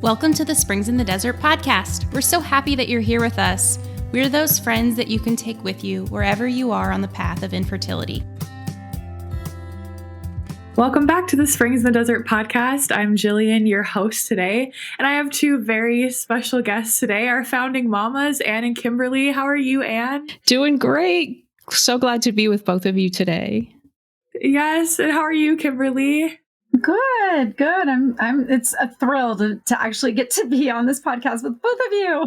Welcome to the Springs in the Desert podcast. We're so happy that you're here with us. We're those friends that you can take with you wherever you are on the path of infertility. Welcome back to the Springs in the Desert podcast. I'm Jillian, your host today, and I have two very special guests today, our founding mamas, Ann and Kimberly. How are you, Ann? Doing great. So glad to be with both of you today. Yes, and how are you, Kimberly? Good. It's a thrill to actually get to be on this podcast with both of you.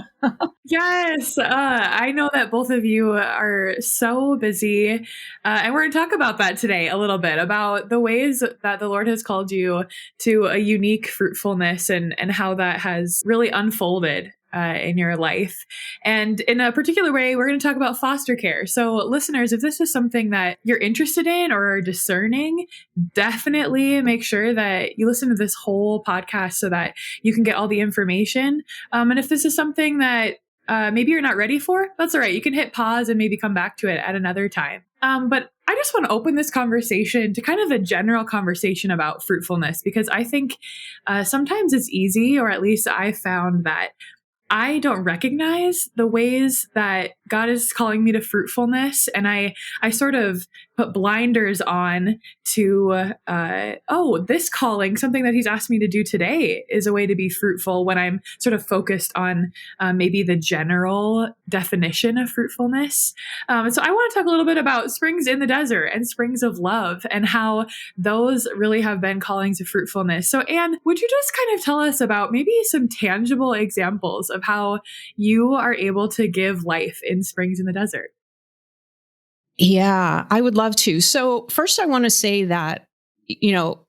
Yes, I know that both of you are so busy, and we're going to talk about that today a little bit, about the ways that the Lord has called you to a unique fruitfulness and how that has really unfolded in your life. And in a particular way, we're going to talk about foster care. So listeners, if this is something that you're interested in or are discerning, definitely make sure that you listen to this whole podcast so that you can get all the information. And if this is something that maybe you're not ready for, that's all right. You can hit pause and maybe come back to it at another time. But I just want to open this conversation to kind of a general conversation about fruitfulness, because I think sometimes it's easy, or at least I found that I don't recognize the ways that God is calling me to fruitfulness. And I sort of put blinders on to, this calling, something that he's asked me to do today is a way to be fruitful, when I'm sort of focused on maybe the general definition of fruitfulness. And so I want to talk a little bit about springs in the desert and springs of love and how those really have been callings to fruitfulness. So Ann, would you just kind of tell us about maybe some tangible examples of how you are able to give life in springs in the desert? Yeah, I would love to. So first, I want to say that,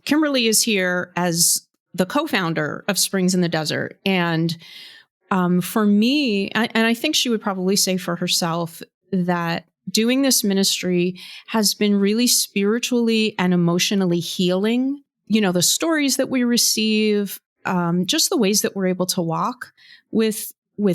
Kimberly is here as the co-founder of Springs in the Desert. And for me, and I think she would probably say for herself, that doing this ministry has been really spiritually and emotionally healing. The stories that we receive, just the ways that we're able to walk with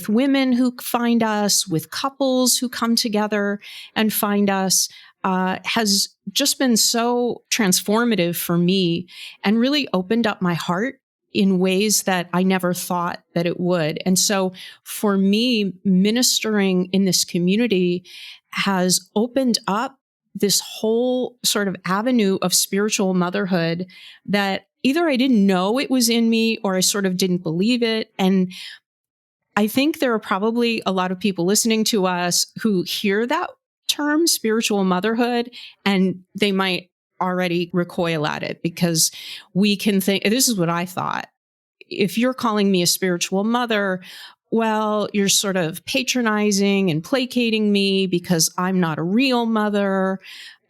women who find us, with couples who come together and find us, has just been so transformative for me and really opened up my heart in ways that I never thought that it would. And so for me, ministering in this community has opened up this whole sort of avenue of spiritual motherhood that either I didn't know it was in me or I sort of didn't believe it. And I think there are probably a lot of people listening to us who hear that term, spiritual motherhood, and they might already recoil at it, because we can think, this is what I thought. If you're calling me a spiritual mother, well, you're sort of patronizing and placating me because I'm not a real mother.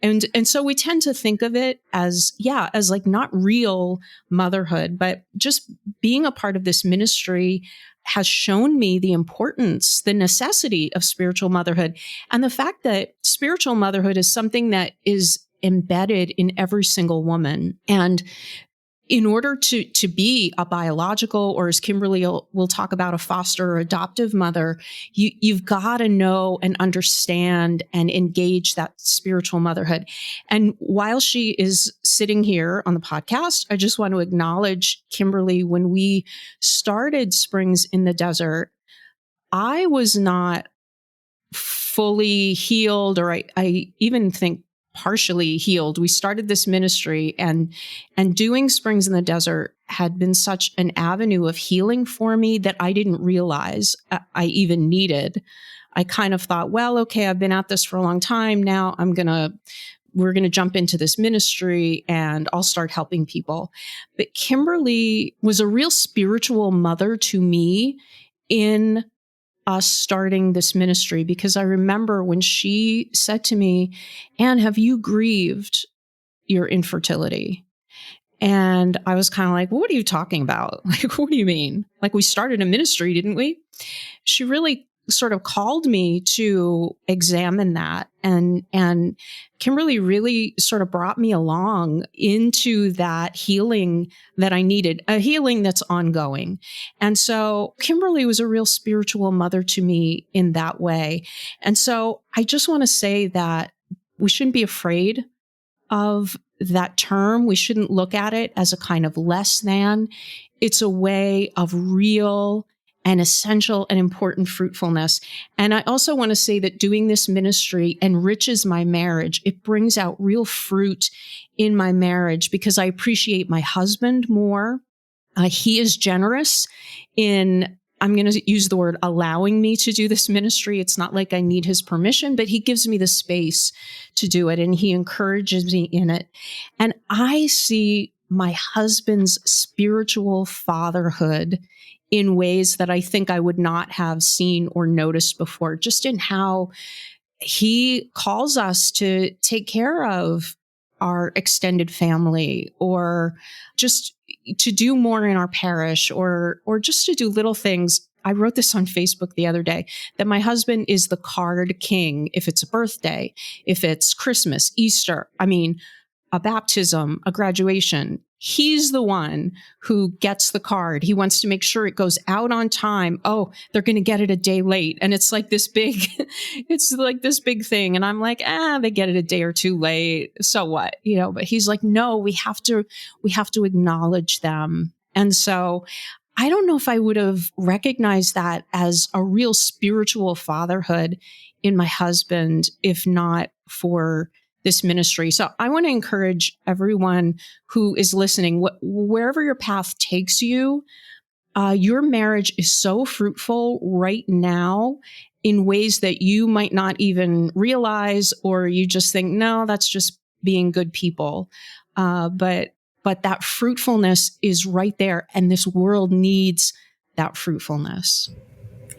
And so we tend to think of it as like not real motherhood, but just being a part of this ministry has shown me the importance, the necessity of spiritual motherhood, and the fact that spiritual motherhood is something that is embedded in every single woman. And in order to be a biological, or as Kimberly will talk about, a foster or adoptive mother, you've got to know and understand and engage that spiritual motherhood. And while she is sitting here on the podcast, I just want to acknowledge Kimberly. When we started Springs in the Desert, I was not fully healed, or I even think partially healed. We started this ministry, and doing Springs in the Desert had been such an avenue of healing for me that I didn't realize I even needed. I kind of thought, well, okay, I've been at this for a long time. Now we're going to jump into this ministry and I'll start helping people. But Kimberly was a real spiritual mother to me in us starting this ministry, because I remember when she said to me, Ann, have you grieved your infertility? And I was kind of like, well, what are you talking about? Like, what do you mean? Like, we started a ministry, didn't we? She really sort of called me to examine that. And Kimberly really sort of brought me along into that healing that I needed, a healing that's ongoing. And so Kimberly was a real spiritual mother to me in that way. And so I just want to say that we shouldn't be afraid of that term. We shouldn't look at it as a kind of less than. It's a way of real and essential and important fruitfulness. And I also want to say that doing this ministry enriches my marriage. It brings out real fruit in my marriage because I appreciate my husband more. He is generous in, I'm going to use the word allowing me to do this ministry. It's not like I need his permission, but he gives me the space to do it and he encourages me in it. And I see my husband's spiritual fatherhood in ways that I think I would not have seen or noticed before, just in how he calls us to take care of our extended family or just to do more in our parish or just to do little things. I wrote this on Facebook the other day that my husband is the card king. If it's a birthday, if it's Christmas, Easter, a baptism, a graduation, he's the one who gets the card. He wants to make sure it goes out on time. Oh, they're going to get it a day late. And it's like this big, thing. And I'm like, they get it a day or two late. So what? But he's like, no, we have to acknowledge them. And so I don't know if I would have recognized that as a real spiritual fatherhood in my husband, if not for this ministry. So I want to encourage everyone who is listening, wherever your path takes you, your marriage is so fruitful right now in ways that you might not even realize, or you just think, no, that's just being good people. But that fruitfulness is right there. And this world needs that fruitfulness.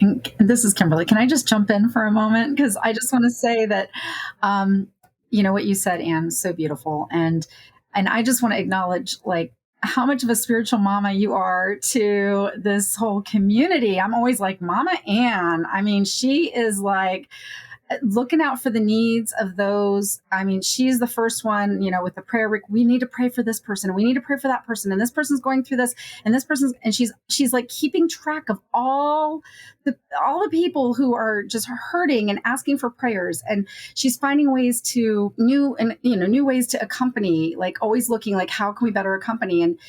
And this is Kimberly. Can I just jump in for a moment? Because I just want to say that, what you said, Ann, is so beautiful. And I just want to acknowledge how much of a spiritual mama you are to this whole community. I'm always like, Mama Ann. She is looking out for the needs of those. She's the first one, with the prayer. We need to pray for this person. We need to pray for that person. And this person's going through this and this person's, and she's like keeping track of all the people who are just hurting and asking for prayers. And she's finding ways to new ways to accompany, always looking how can we better accompany? And,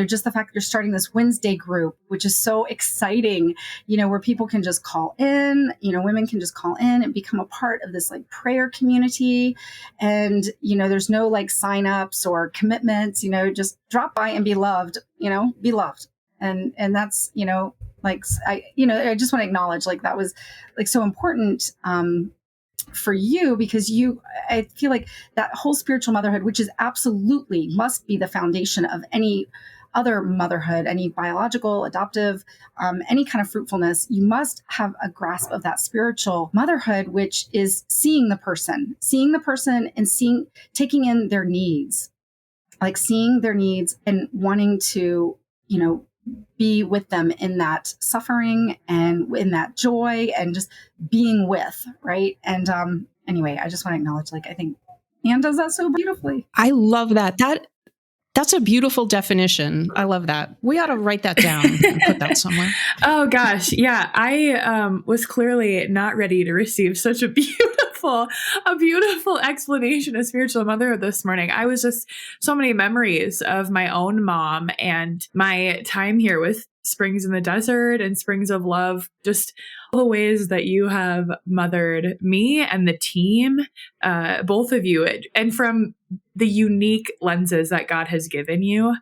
just the fact that you're starting this Wednesday group, which is so exciting, where people can just call in, women can just call in and become a part of this prayer community. And, there's no signups or commitments, just drop by and be loved, be loved. And that's, I just want to acknowledge that was so important, for you, because I feel like that whole spiritual motherhood, which is absolutely must be the foundation of any other motherhood, any biological, adoptive, any kind of fruitfulness, you must have a grasp of that spiritual motherhood, which is seeing the person and taking in their needs, seeing their needs and wanting to, be with them in that suffering and in that joy and just being with, right? And anyway, I just want to acknowledge, I think Ann does that so beautifully. I love that. That's a beautiful definition. I love that. We ought to write that down and put that somewhere. Oh gosh. Yeah. I was clearly not ready to receive such a beautiful explanation of spiritual motherhood this morning. I was just so many memories of my own mom and my time here with Springs in the Desert and Springs of Love, just all the ways that you have mothered me and the team, both of you, and from the unique lenses that God has given you,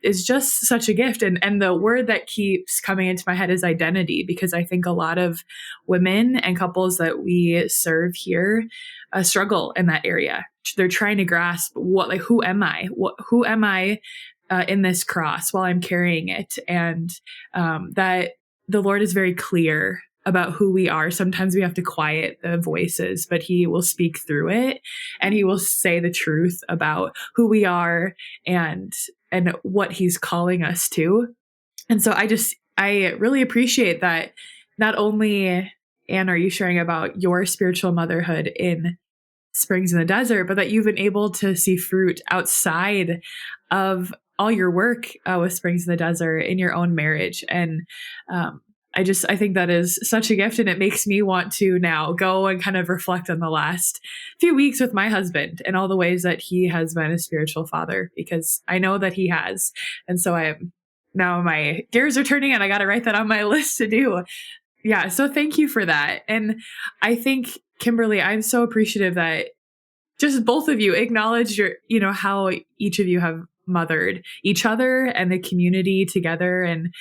is just such a gift. And the word that keeps coming into my head is identity, because I think a lot of women and couples that we serve here struggle in that area. They're trying to grasp who am I? Who am I in this cross while I'm carrying it? And that the Lord is very clear about who we are. Sometimes we have to quiet the voices, but he will speak through it and he will say the truth about who we are and what he's calling us to. And so I really appreciate that. Not only, Ann, are you sharing about your spiritual motherhood in Springs in the Desert, but that you've been able to see fruit outside of all your work with Springs in the Desert in your own marriage. And I think that is such a gift, and it makes me want to now go and kind of reflect on the last few weeks with my husband and all the ways that he has been a spiritual father, because I know that he has. And so now my gears are turning and I got to write that on my list to do. Yeah. So thank you for that. And I think, Kimberly, I'm so appreciative that just both of you acknowledge how each of you have mothered each other and the community together, and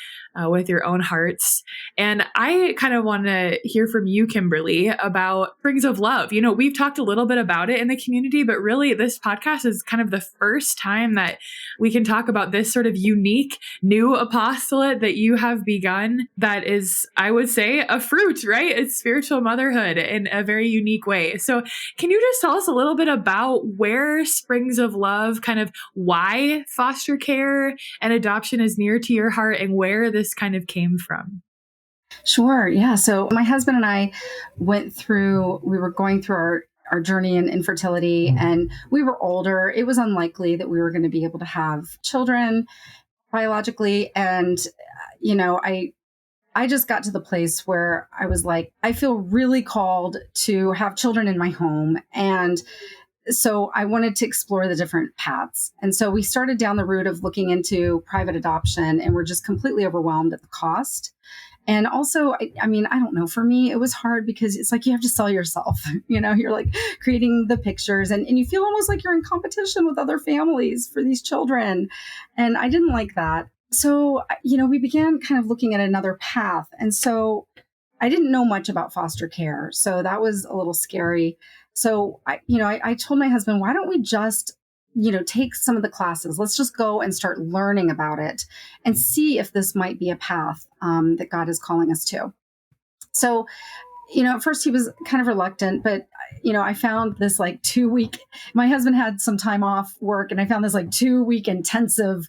with your own hearts. And I kind of want to hear from you, Kimberly, about Springs of Love. We've talked a little bit about it in the community, but really this podcast is kind of the first time that we can talk about this sort of unique new apostolate that you have begun. That is, I would say, a fruit, right? It's spiritual motherhood in a very unique way. So can you just tell us a little bit about where Springs of Love, kind of why foster care and adoption is near to your heart, and where this kind of came from? Sure. Yeah. So my husband and I we were going through our journey in infertility, and we were older. It was unlikely that we were going to be able to have children biologically. And, I just got to the place where I was like, I feel really called to have children in my home. And so I wanted to explore the different paths. And so we started down the route of looking into private adoption, and we're just completely overwhelmed at the cost. And also, I don't know, for me, it was hard because it's like you have to sell yourself. You're like creating the pictures, and you feel almost like you're in competition with other families for these children. And I didn't like that. So, we began kind of looking at another path. And so I didn't know much about foster care. So that was a little scary. So I told my husband, why don't we just, take some of the classes? Let's just go and start learning about it and see if this might be a path that God is calling us to. So, at first he was kind of reluctant, but, I found this like 2-week, my husband had some time off work, and I found this like 2-week intensive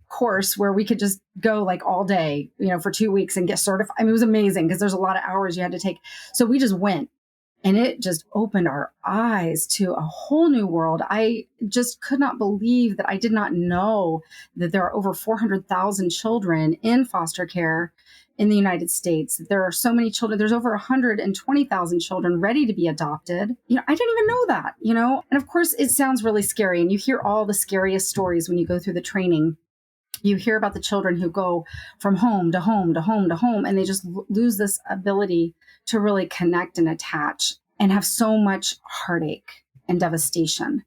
course where we could just go like all day, for 2 weeks and get certified. It was amazing because there's a lot of hours you had to take. So we just went. And it just opened our eyes to a whole new world. I just could not believe that I did not know that there are over 400,000 children in foster care in the United States. There are so many children. There's over 120,000 children ready to be adopted. I didn't even know that, And of course, it sounds really scary. And you hear all the scariest stories when you go through the training. You hear about the children who go from home to home to home to home, and they just lose this ability to really connect and attach, and have so much heartache and devastation.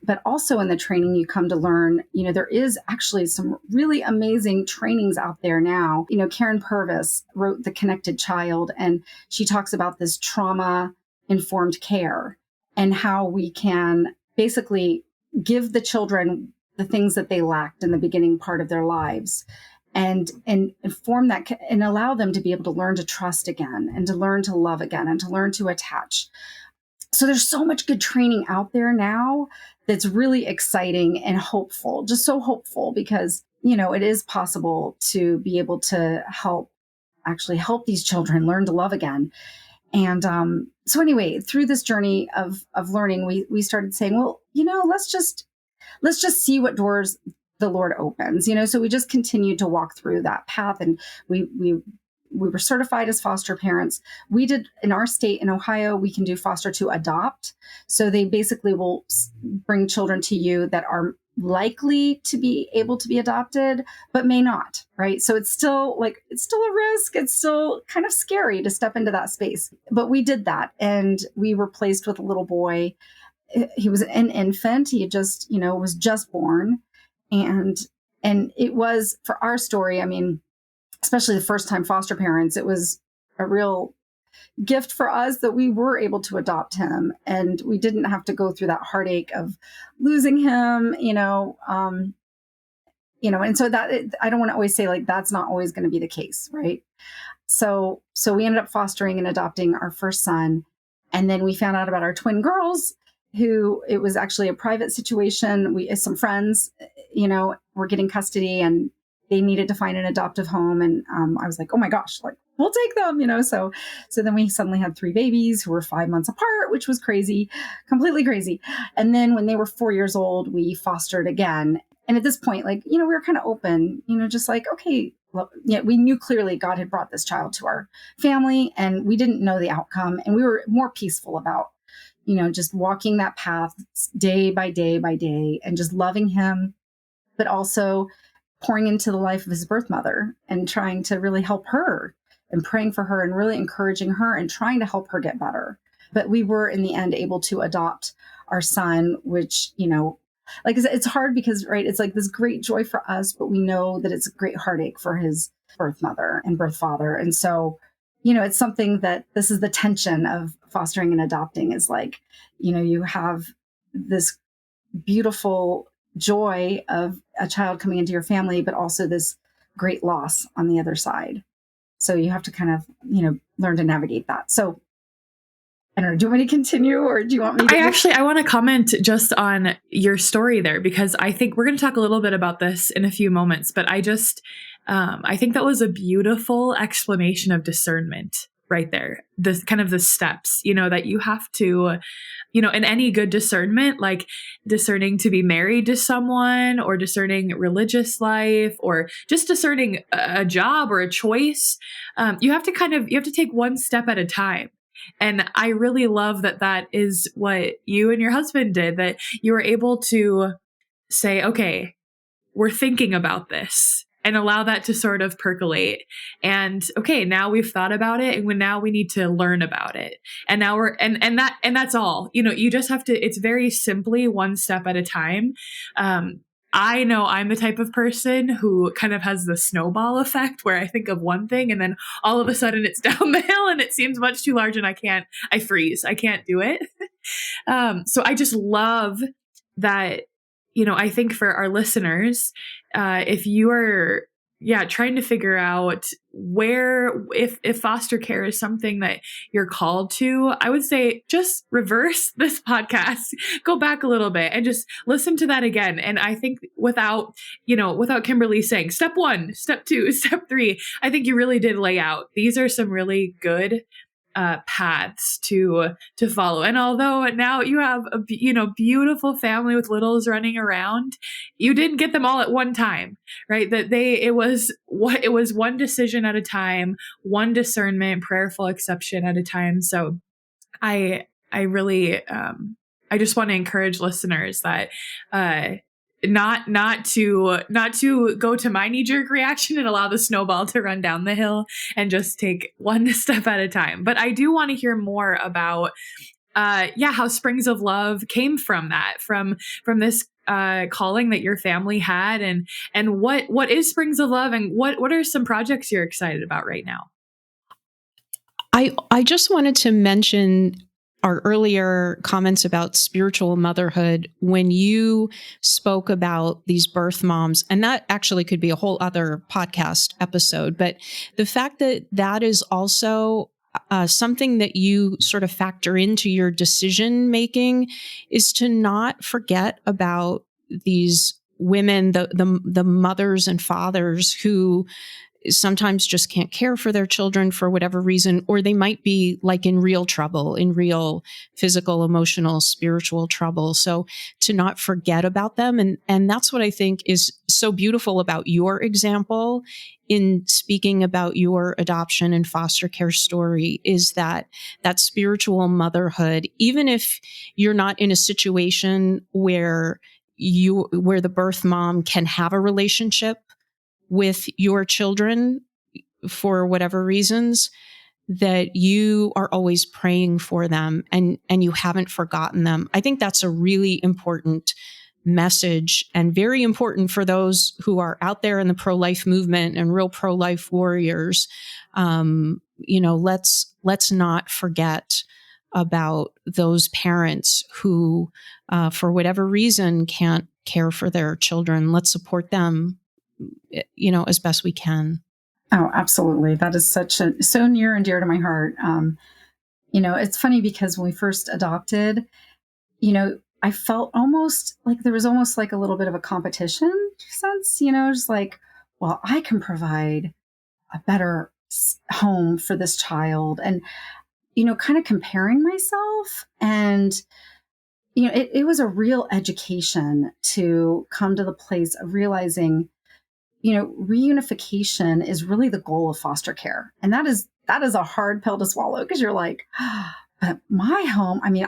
But also in the training, you come to learn, there is actually some really amazing trainings out there now. Karen Purvis wrote The Connected Child, and she talks about this trauma-informed care and how we can basically give the children the things that they lacked in the beginning part of their lives, and inform that and allow them to be able to learn to trust again, and to learn to love again, and to learn to attach. So there's so much good training out there now that's really exciting and hopeful, just so hopeful, because, it is possible to be able to help these children learn to love again. And so anyway, through this journey of learning, we started saying, well, let's just see what doors the Lord opens, so we just continued to walk through that path. And we were certified as foster parents. We did, in our state, in Ohio, we can do foster to adopt. So they basically will bring children to you that are likely to be able to be adopted, but may not, right? So it's still a risk. It's still kind of scary to step into that space. But we did that, and we were placed with a little boy. He was an infant. He had just, was just born. And it was, for our story, especially the first time foster parents, it was a real gift for us that we were able to adopt him, and we didn't have to go through that heartache of losing him, and so that I don't want to always say like that's not always going to be the case, right? So we ended up fostering and adopting our first son, and then we found out about our twin girls, who it was actually a private situation. Some friends, were getting custody, and they needed to find an adoptive home. And I was like, oh my gosh, like we'll take them, So then we suddenly had 3 babies who were 5 months apart, which was crazy, completely crazy. And then when they were 4 years old, we fostered again. And at this point, we were kind of open, just like, okay, we knew clearly God had brought this child to our family, and we didn't know the outcome. And we were more peaceful about, just walking that path day by day by day and just loving him, but also pouring into the life of his birth mother and trying to really help her and praying for her and really encouraging her and trying to help her get better. But we were in the end able to adopt our son, which, like I said, it's hard because, right, it's like this great joy for us, but we know that it's a great heartache for his birth mother and birth father. And so, it's something that this is the tension of fostering and adopting, is like, you have this beautiful joy of a child coming into your family, but also this great loss on the other side. So you have to kind of, learn to navigate that. So I don't know, do you want me to continue, or do you want me to? I want to comment just on your story there, because I think we're going to talk a little bit about this in a few moments, but I think that was a beautiful explanation of discernment right there. This kind of the steps, that you have to, in any good discernment, like discerning to be married to someone, or discerning religious life, or just discerning a job or a choice. You have to take one step at a time. And I really love that is what you and your husband did, that you were able to say, okay, we're thinking about this, and allow that to sort of percolate. And okay, now we've thought about it, and now we need to learn about it. And now and that's all. You just have to, it's very simply one step at a time. I know I'm the type of person who kind of has the snowball effect, where I think of one thing and then all of a sudden it's down the hill and it seems much too large, and I freeze. I can't do it. So I just love that, I think for our listeners, if you are, trying to figure out if foster care is something that you're called to, I would say just reverse this podcast, go back a little bit and just listen to that again. And I think without Kimberly saying step 1, step 2, step 3, I think you really did lay out, these are some really good paths to follow. And although now you have a beautiful family with littles running around, you didn't get them all at one time, right? It was one decision at a time, one discernment, prayerful exception at a time. So I really I just want to encourage listeners that not to go to my knee-jerk reaction and allow the snowball to run down the hill, and just take one step at a time. But I do want to hear more about how Springs of Love came from that, from this calling that your family had, and what is Springs of Love, and what are some projects you're excited about right now? I just wanted to mention our earlier comments about spiritual motherhood when you spoke about these birth moms, and that actually could be a whole other podcast episode, but the fact that is also something that you sort of factor into your decision making is to not forget about these women, the mothers and fathers who sometimes just can't care for their children for whatever reason, or they might be like in real trouble, in real physical, emotional, spiritual trouble. So to not forget about them. And that's what I think is so beautiful about your example in speaking about your adoption and foster care story, is that spiritual motherhood, even if you're not in a situation where the birth mom can have a relationship with your children for whatever reasons, that you are always praying for them and you haven't forgotten them. I think that's a really important message, and very important for those who are out there in the pro-life movement and real pro-life warriors. Let's not forget about those parents who, for whatever reason, can't care for their children. Let's support them, as best we can. Oh, absolutely. That is so near and dear to my heart. It's funny because when we first adopted, I felt almost like there was almost like a little bit of a competition sense, just like, well, I can provide a better home for this child, and, kind of comparing myself. And, it was a real education to come to the place of realizing, reunification is really the goal of foster care. And that is a hard pill to swallow, because you're like, but my home, I mean,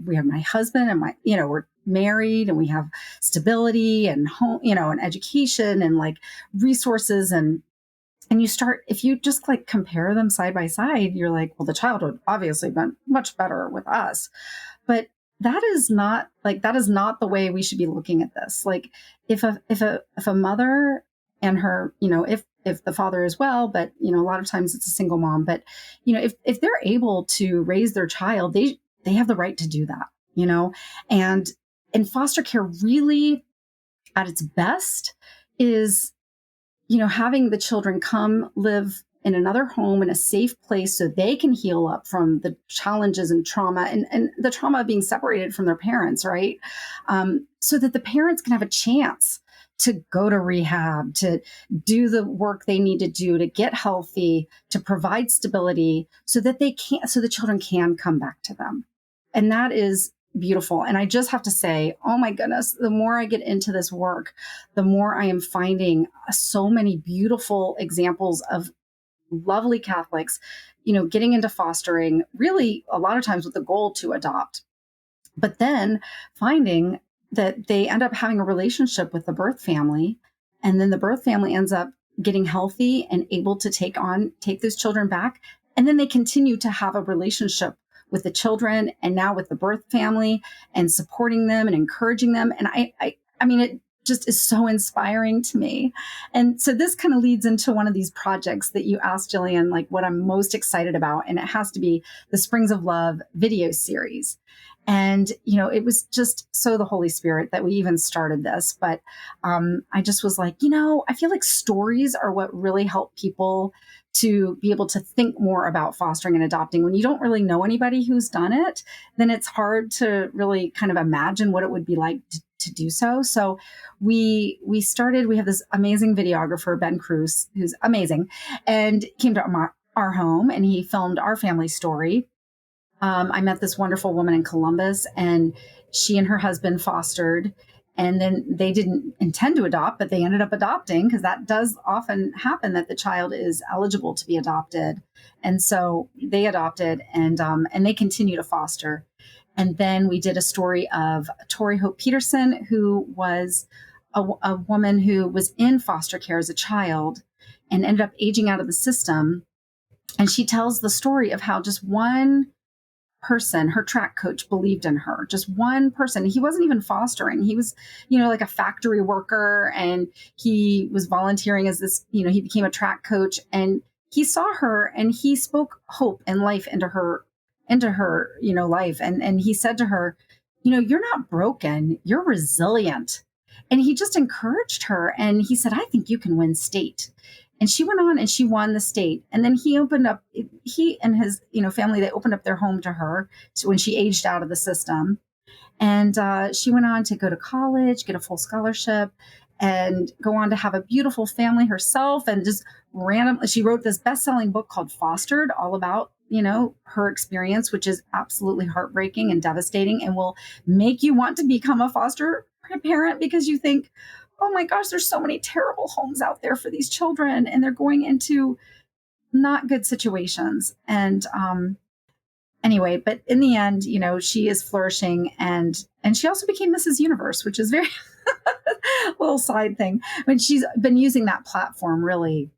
we have my husband and we're married and we have stability and home, and education and like resources. And you start, if you just like compare them side by side, you're like, well, the child would obviously been much better with us. But that is not the way we should be looking at this. Like if a mother and her, if the father is well, but a lot of times it's a single mom, but if they're able to raise their child, they have the right to do that, and foster care really at its best is, having the children come live in another home in a safe place so they can heal up from the challenges and trauma and the trauma of being separated from their parents, right? So that the parents can have a chance to go to rehab, to do the work they need to do to get healthy, to provide stability so that so the children can come back to them. And that is beautiful. And I just have to say, oh my goodness, the more I get into this work, the more I am finding so many beautiful examples of lovely Catholics, getting into fostering, really a lot of times with the goal to adopt, but then finding that they end up having a relationship with the birth family. And then the birth family ends up getting healthy and able to take those children back. And then they continue to have a relationship with the children and now with the birth family and supporting them and encouraging them. And I mean, it just is so inspiring to me. And so this kind of leads into one of these projects that you asked, Jillian, like what I'm most excited about. And it has to be the Springs of Love video series. And, it was just so the Holy Spirit that we even started this. But I just was like, I feel like stories are what really help people to be able to think more about fostering and adopting. When you don't really know anybody who's done it, then it's hard to really kind of imagine what it would be like to do so. So we have this amazing videographer, Ben Cruz, who's amazing, and came to our home and he filmed our family story. I met this wonderful woman in Columbus, and she and her husband fostered, and then they didn't intend to adopt, but they ended up adopting, because that does often happen, that the child is eligible to be adopted. And so they adopted, and they continue to foster. And then we did a story of Tori Hope Peterson, who was a woman who was in foster care as a child and ended up aging out of the system. And she tells the story of how just one person, her track coach, believed in her. Just one person. He wasn't even fostering. He was, like a factory worker, and he was volunteering as this, he became a track coach, and he saw her and he spoke hope and life into her, life. And he said to her, you're not broken, you're resilient. And he just encouraged her. And he said, I think you can win state. And she went on and she won the state. And then he and his, family, they opened up their home to her. So when she aged out of the system, and she went on to go to college, get a full scholarship, and go on to have a beautiful family herself. And just randomly, she wrote this best-selling book called Fostered, all about, her experience, which is absolutely heartbreaking and devastating, and will make you want to become a foster parent, because you think, oh my gosh, there's so many terrible homes out there for these children, and they're going into not good situations. And anyway, but in the end, she is flourishing, and she also became Mrs. Universe, which is very little side thing. But she's been using that platform really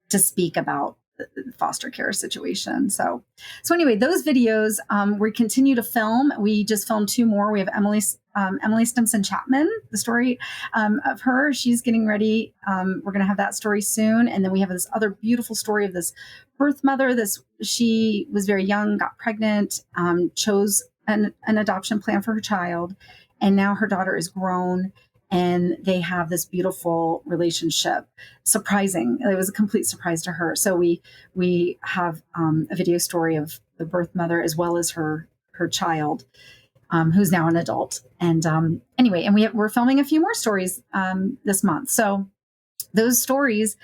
to speak about the foster care situation. So anyway, those videos, we continue to film. We just filmed 2 more. We have Emily Stimson Chapman, the story of her. She's getting ready. We're going to have that story soon. And then we have this other beautiful story of this birth mother. She was very young, got pregnant, chose an adoption plan for her child. And now her daughter is grown, and they have this beautiful relationship. Surprising. It was a complete surprise to her. So we have a video story of the birth mother as well as her child, who's now an adult. And anyway, and we're filming a few more stories this month. So those stories,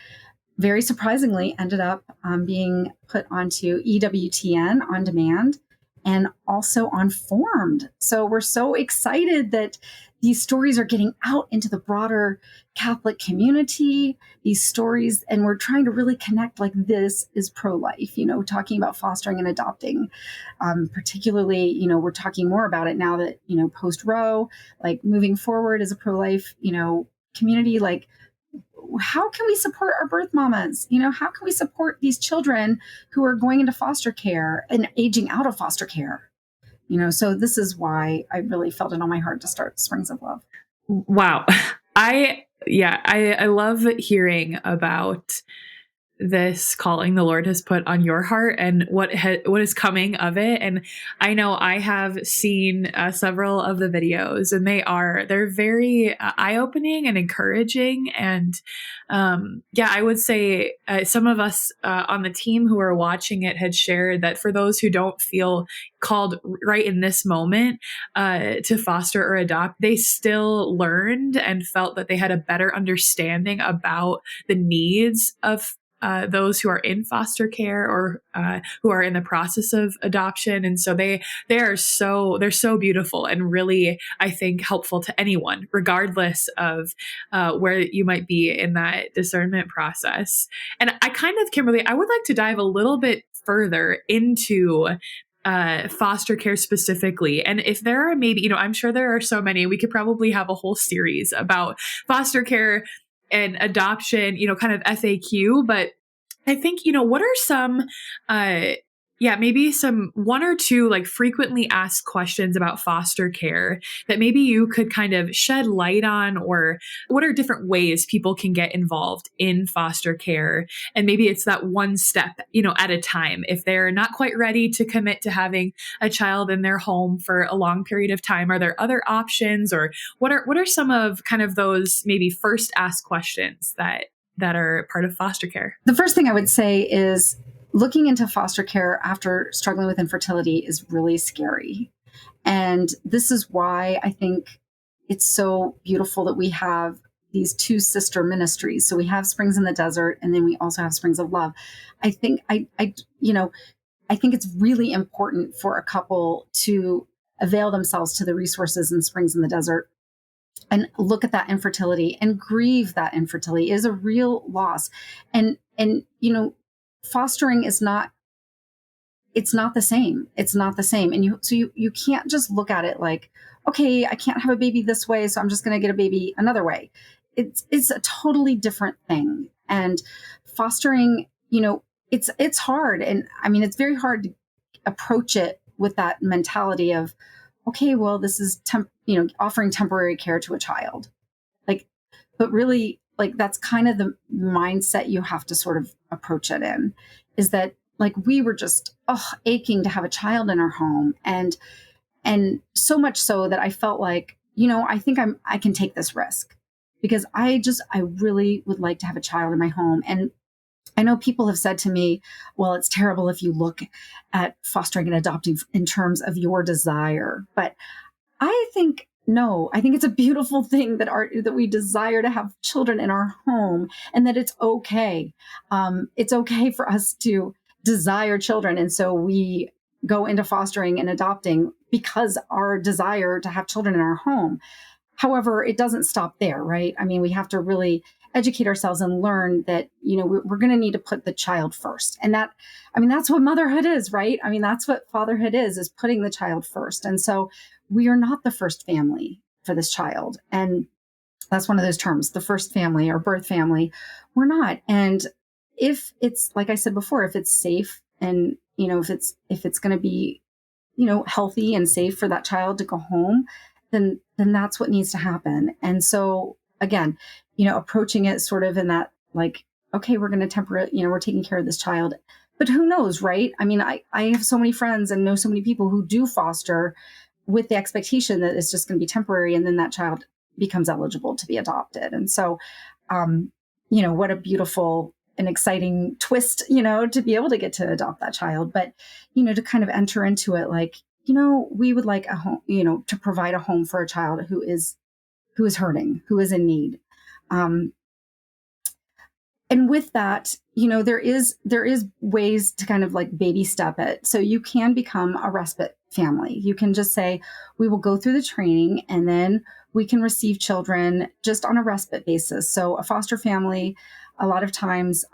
very surprisingly, ended up being put onto EWTN on demand and also on Formed. So we're so excited that these stories are getting out into the broader Catholic community, these stories, and we're trying to really connect like this is pro-life, talking about fostering and adopting. Particularly, we're talking more about it now that, post-Roe, like moving forward as a pro-life, community, like how can we support our birth mamas? How can we support these children who are going into foster care and aging out of foster care? So this is why I really felt it on my heart to start Springs of Love. Wow. I love hearing about this calling the Lord has put on your heart and what is coming of it. And I know I have seen several of the videos, and they're very eye-opening and encouraging. And I would say some of us on the team who are watching it had shared that for those who don't feel called right in this moment to foster or adopt, they still learned and felt that they had a better understanding about the needs of those who are in foster care or who are in the process of adoption. And so they're so beautiful and really, I think, helpful to anyone, regardless of where you might be in that discernment process. And Kimberly, I would like to dive a little bit further into foster care specifically. And if there are maybe, I'm sure there are so many, we could probably have a whole series about foster care and adoption, kind of FAQ. But I think, what are some, maybe some one or two like frequently asked questions about foster care that maybe you could kind of shed light on, or what are different ways people can get involved in foster care? And maybe it's that one step, at a time. If they're not quite ready to commit to having a child in their home for a long period of time, are there other options, or what are some of kind of those maybe first asked questions that are part of foster care? The first thing I would say is looking into foster care after struggling with infertility is really scary. And this is why I think it's so beautiful that we have these two sister ministries. So we have Springs in the Desert, and then we also have Springs of Love. I think I think it's really important for a couple to avail themselves to the resources in Springs in the Desert and look at that infertility and grieve that infertility. It is a real loss. And fostering is not, it's not the same. It's not the same. And you can't just look at it like, okay, I can't have a baby this way, so I'm just going to get a baby another way. It's a totally different thing. And fostering, it's hard. And I mean, it's very hard to approach it with that mentality of, okay, well, this is offering temporary care to a child. But really, that's kind of the mindset you have to sort of approach it in, is that we were just aching to have a child in our home. And so much so that I felt like, I think I can take this risk, because I really would like to have a child in my home. And I know people have said to me, well, it's terrible if you look at fostering and adopting in terms of your desire. But I think, no, I think it's a beautiful thing that we desire to have children in our home, and that it's okay. It's okay for us to desire children. And so we go into fostering and adopting because our desire to have children in our home. However, it doesn't stop there, right? I mean, we have to really educate ourselves and learn that, we're going to need to put the child first. And that's what motherhood is, right? I mean, that's what fatherhood is putting the child first. And so we are not the first family for this child. And that's one of those terms, the first family or birth family. We're not. And if it's, like I said before, if it's safe and, if it's going to be, healthy and safe for that child to go home, then that's what needs to happen. And so again, approaching it sort of in that, okay, we're going to we're taking care of this child, but who knows, right? I mean, I have so many friends and know so many people who do foster with the expectation that it's just going to be temporary, and then that child becomes eligible to be adopted. And so, what a beautiful and exciting twist, to be able to get to adopt that child, but, to kind of enter into it we would like a home, to provide a home for a child who is hurting, who is in need. And with that, there is ways to kind of baby step it. So you can become a respite family. You can just say, we will go through the training, and then we can receive children just on a respite basis. So a foster family, a lot of times,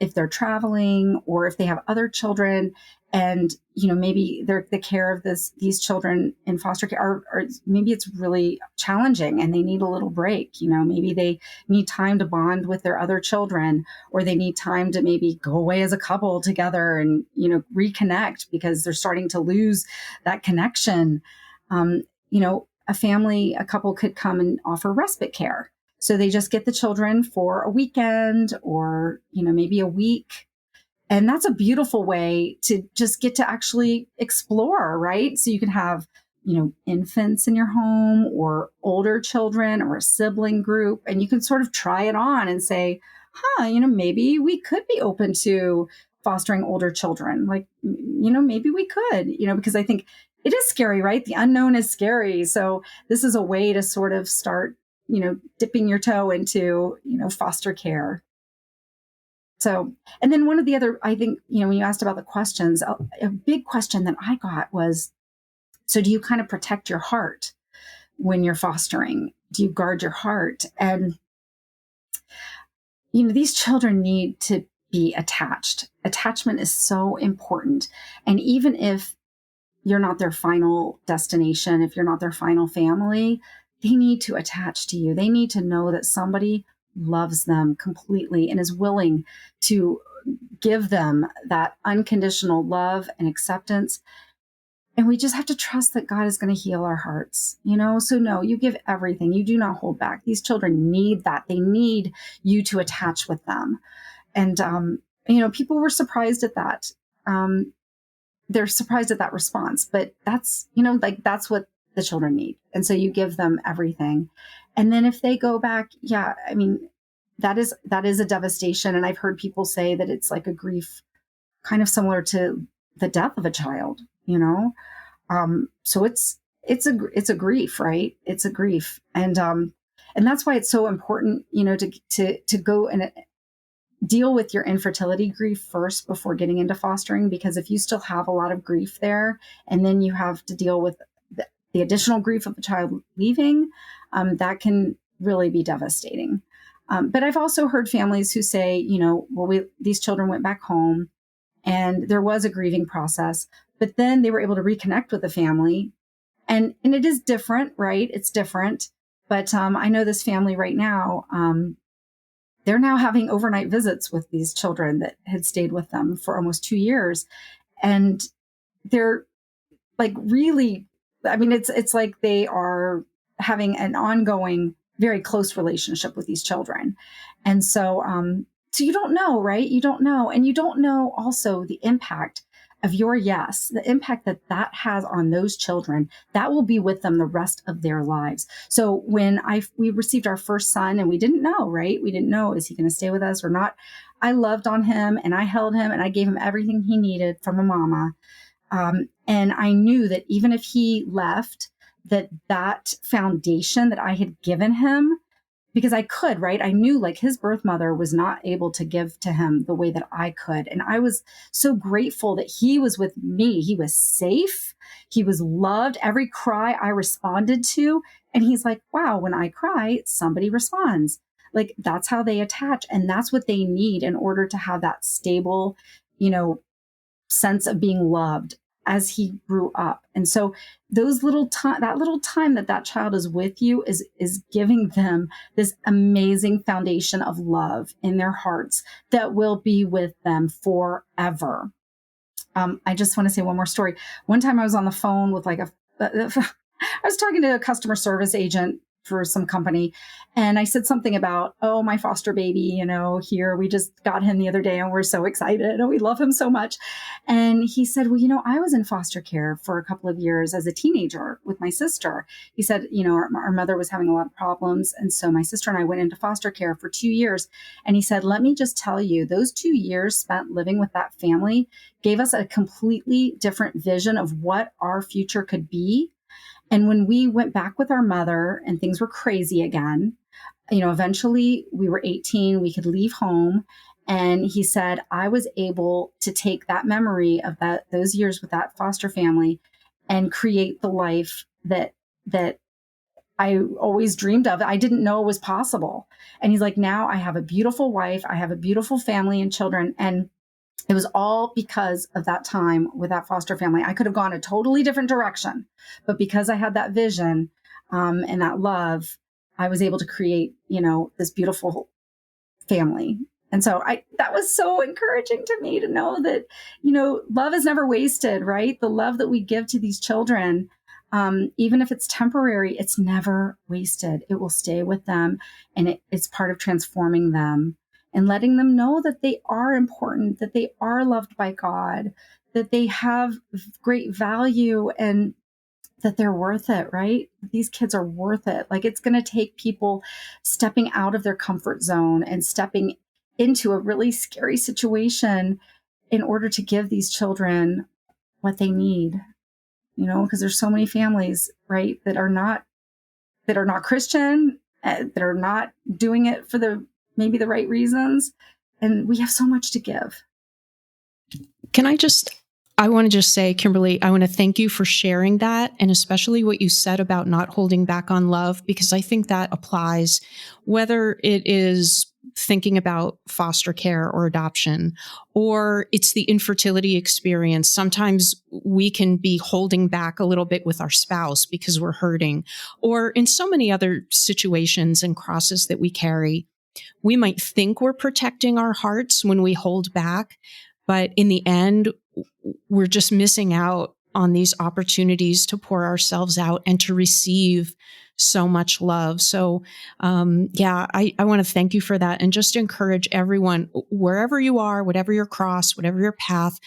if they're traveling or if they have other children, and maybe the care of these children in foster care, or maybe it's really challenging and they need a little break. Maybe they need time to bond with their other children, or they need time to maybe go away as a couple together and reconnect because they're starting to lose that connection. A couple could come and offer respite care. So they just get the children for a weekend or maybe a week. And that's a beautiful way to just get to actually explore, right? So you can have, infants in your home or older children or a sibling group, and you can sort of try it on and say, maybe we could be open to fostering older children. Like, maybe we could, because I think it is scary, right? The unknown is scary. So this is a way to sort of start, dipping your toe into, foster care. So, and then one of the other, I think, when you asked about the questions, a big question that I got was, so do you kind of protect your heart when you're fostering? Do you guard your heart? And, these children need to be attached. Attachment is so important. And even if you're not their final destination, if you're not their final family, they need to attach to you. They need to know that somebody loves them completely and is willing to give them that unconditional love and acceptance. And we just have to trust that God is going to heal our hearts, So no, you give everything. You do not hold back. These children need that. They need you to attach with them. And, people were surprised at that. They're surprised at that response, but that's, that's what the children need. And so you give them everything. And then if they go back, that is a devastation. And I've heard people say that it's like a grief kind of similar to the death of a child, so it's a grief, right? It's a grief. And that's why it's so important, to go and deal with your infertility grief first before getting into fostering, because if you still have a lot of grief there, and then you have to deal with the additional grief of the child leaving, that can really be devastating. But I've also heard families who say, these children went back home and there was a grieving process, but then they were able to reconnect with the family. And it is different, right? It's different. But I know this family right now, they're now having overnight visits with these children that had stayed with them for almost 2 years. And they're like really, it's like they are having an ongoing, very close relationship with these children. And so, so you don't know, right? You don't know. And you don't know also the impact of your yes, the impact that has on those children, that will be with them the rest of their lives. So when we received our first son, and we didn't know, right? We didn't know, is he going to stay with us or not? I loved on him and I held him and I gave him everything he needed from a mama. And I knew that even if he left, that foundation that I had given him, because I could, right? I knew like his birth mother was not able to give to him the way that I could. And I was so grateful that he was with me. He was safe. He was loved. Every cry I responded to. And he's like, wow, when I cry, somebody responds. Like that's how they attach. And that's what they need in order to have that stable, sense of being loved as he grew up. And so that little time that child is with you is giving them this amazing foundation of love in their hearts that will be with them forever. I just want to say one more story. One time I was on the phone with I was talking to a customer service agent for some company. And I said something about, oh, my foster baby, here, we just got him the other day and we're so excited and we love him so much. And he said, well, I was in foster care for a couple of years as a teenager with my sister. He said, our mother was having a lot of problems. And so my sister and I went into foster care for 2 years. And he said, let me just tell you, those 2 years spent living with that family gave us a completely different vision of what our future could be. And when we went back with our mother and things were crazy again, eventually we were 18, we could leave home. And he said, I was able to take that memory of those years with that foster family and create the life that I always dreamed of. I didn't know it was possible. And he's like, now I have a beautiful wife. I have a beautiful family and children. And it was all because of that time with that foster family. I could have gone a totally different direction, but because I had that vision and that love, I was able to create, this beautiful family. And so that was so encouraging to me to know that, love is never wasted, right? The love that we give to these children, even if it's temporary, it's never wasted. It will stay with them, and it's part of transforming them and letting them know that they are important, that they are loved by God, that they have great value, and that they're worth it, right? These kids are worth it. Like, it's going to take people stepping out of their comfort zone and stepping into a really scary situation in order to give these children what they need, because there's so many families, right, that are not Christian, that are not doing it for maybe the right reasons. And we have so much to give. I want to just say, Kimberly, I want to thank you for sharing that, and especially what you said about not holding back on love, because I think that applies whether it is thinking about foster care or adoption, or it's the infertility experience. Sometimes we can be holding back a little bit with our spouse because we're hurting, or in so many other situations and crosses that we carry. We might think we're protecting our hearts when we hold back, but in the end, we're just missing out on these opportunities to pour ourselves out and to receive so much love. So, I want to thank you for that, and just encourage everyone, wherever you are, whatever your cross, whatever your path,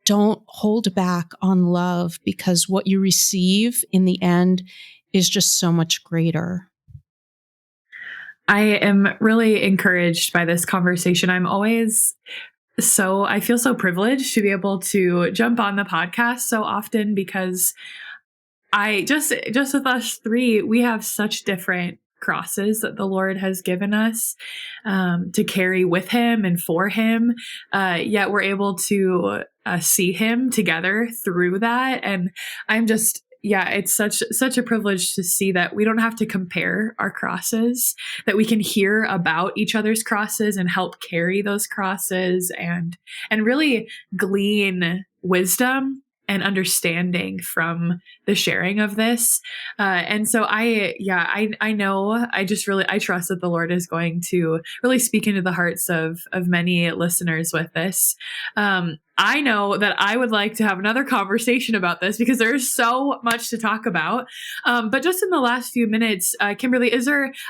don't hold back on love, because what you receive in the end is just so much greater. I am really encouraged by this conversation. I feel so privileged to be able to jump on the podcast so often, because I just with us three, we have such different crosses that the Lord has given us to carry with him and for him. Yet we're able to see him together through that. And I'm just, it's such a privilege to see that we don't have to compare our crosses, that we can hear about each other's crosses and help carry those crosses and really glean wisdom and understanding from the sharing of this. And so I know, I trust that the Lord is going to really speak into the hearts of many listeners with this. I know that I would like to have another conversation about this, because there's so much to talk about. But just in the last few minutes, Kimberly,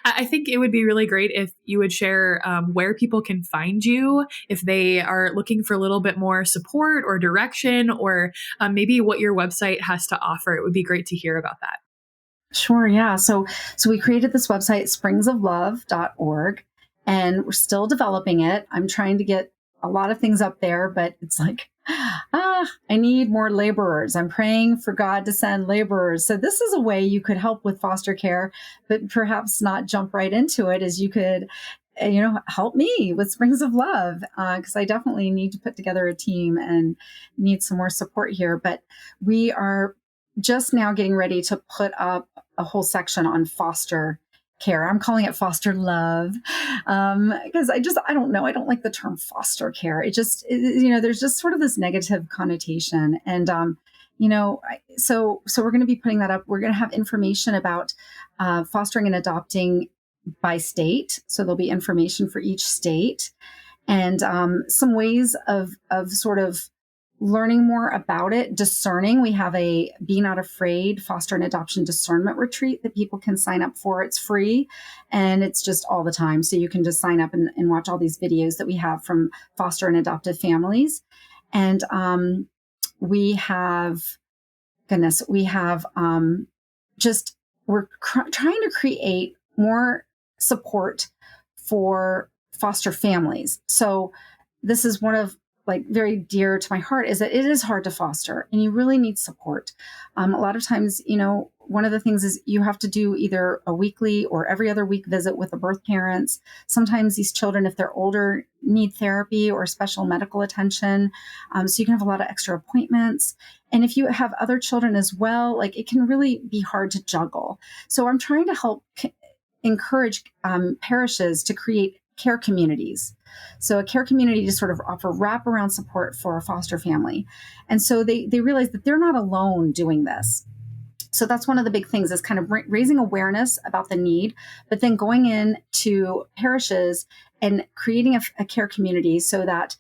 I think it would be really great if you would share where people can find you if they are looking for a little bit more support or direction, or maybe what your website has to offer. It would be great to hear about that. Sure. Yeah. So we created this website, springsoflove.org, and we're still developing it. I'm trying to get a lot of things up there, but it's like, I need more laborers. I'm praying for God to send laborers. So this is a way you could help with foster care, but perhaps not jump right into it, as you could, help me with Springs of Love, because I definitely need to put together a team and need some more support here. But we are just now getting ready to put up a whole section on foster care. I'm calling it foster love, because I don't know. I don't like the term foster care. There's just sort of this negative connotation. And, so we're going to be putting that up. We're going to have information about fostering and adopting by state. So there'll be information for each state, and some ways of sort of learning more about it, discerning. We have a Be Not Afraid foster and adoption discernment retreat that people can sign up for. It's free, and it's just all the time. So you can just sign up and watch all these videos that we have from foster and adoptive families. And we're trying to create more support for foster families. So this is one of like very dear to my heart is that it is hard to foster and you really need support. A lot of times, one of the things is you have to do either a weekly or every other week visit with the birth parents. Sometimes these children, if they're older, need therapy or special medical attention. So you can have a lot of extra appointments. And if you have other children as well, like it can really be hard to juggle. So I'm trying to help encourage parishes to create care communities. So a care community to sort of offer wraparound support for a foster family. And so they realize that they're not alone doing this. So that's one of the big things is kind of raising awareness about the need, but then going in to parishes and creating a care community so that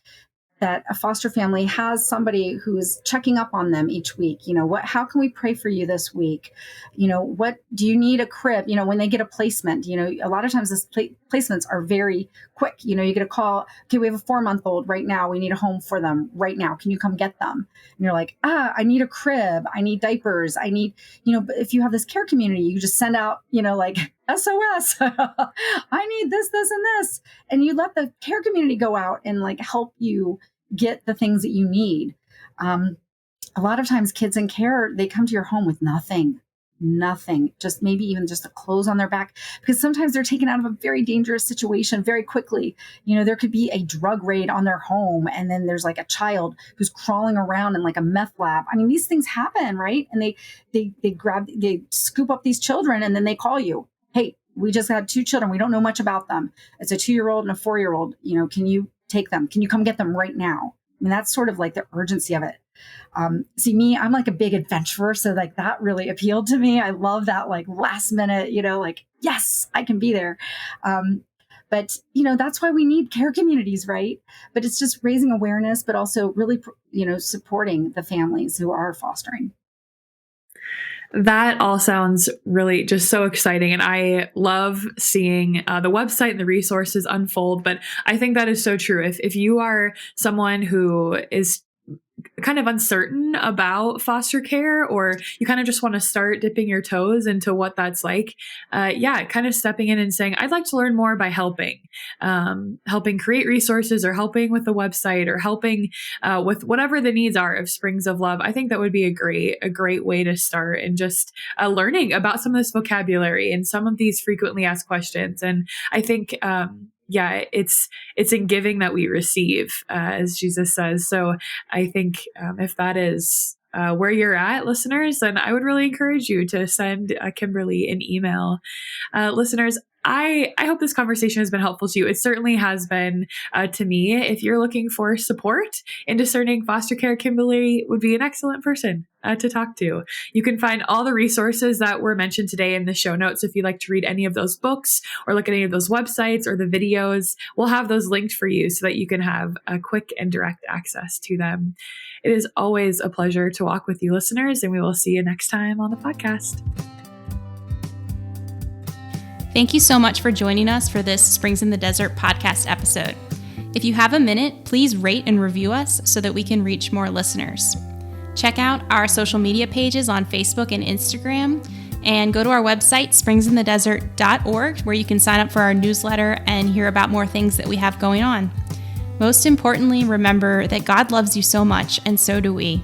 a foster family has somebody who's checking up on them each week. How can we pray for you this week? What do you need a crib? When they get a placement, a lot of times this placements are very quick. You get a call. Okay, we have a 4-month-old right now. We need a home for them right now. Can you come get them? And you're like, I need a crib. I need diapers. I need, but if you have this care community, you just send out, like SOS, I need this, and this. And you let the care community go out and like help you get the things that you need. A lot of times kids in care, they come to your home with nothing, just maybe even just the clothes on their back, because sometimes they're taken out of a very dangerous situation very quickly. There could be a drug raid on their home, and then there's like a child who's crawling around in like a meth lab. I mean, these things happen, right? And they scoop up these children, and then they call you. Hey, we just had 2 children. We don't know much about them. It's a 2-year-old and a 4-year-old. Can you take them? Can you come get them right now? I mean, that's sort of like the urgency of it. See me, I'm like a big adventurer. So like that really appealed to me. I love that like last minute, like, yes, I can be there. But that's why we need care communities, right? But it's just raising awareness, but also really, supporting the families who are fostering. That all sounds really just so exciting. And I love seeing the website and the resources unfold. But I think that is so true. If you are someone who is kind of uncertain about foster care, or you kind of just want to start dipping your toes into what that's like, kind of stepping in and saying, I'd like to learn more by helping create resources, or helping with the website, or helping with whatever the needs are of Springs of Love. I think that would be a great way to start, and just learning about some of this vocabulary and some of these frequently asked questions. And I think, it's in giving that we receive, as Jesus says. So I think if that is where you're at, listeners, then I would really encourage you to send Kimberly an email. Listeners, I hope this conversation has been helpful to you. It certainly has been to me. If you're looking for support in discerning foster care, Kimberly would be an excellent person to talk to. You can find all the resources that were mentioned today in the show notes. If you'd like to read any of those books or look at any of those websites or the videos, we'll have those linked for you so that you can have a quick and direct access to them. It is always a pleasure to walk with you, listeners, and we will see you next time on the podcast. Thank you so much for joining us for this Springs in the Desert podcast episode. If you have a minute, please rate and review us so that we can reach more listeners. Check out our social media pages on Facebook and Instagram, and go to our website, springsinthedesert.org, where you can sign up for our newsletter and hear about more things that we have going on. Most importantly, remember that God loves you so much, and so do we.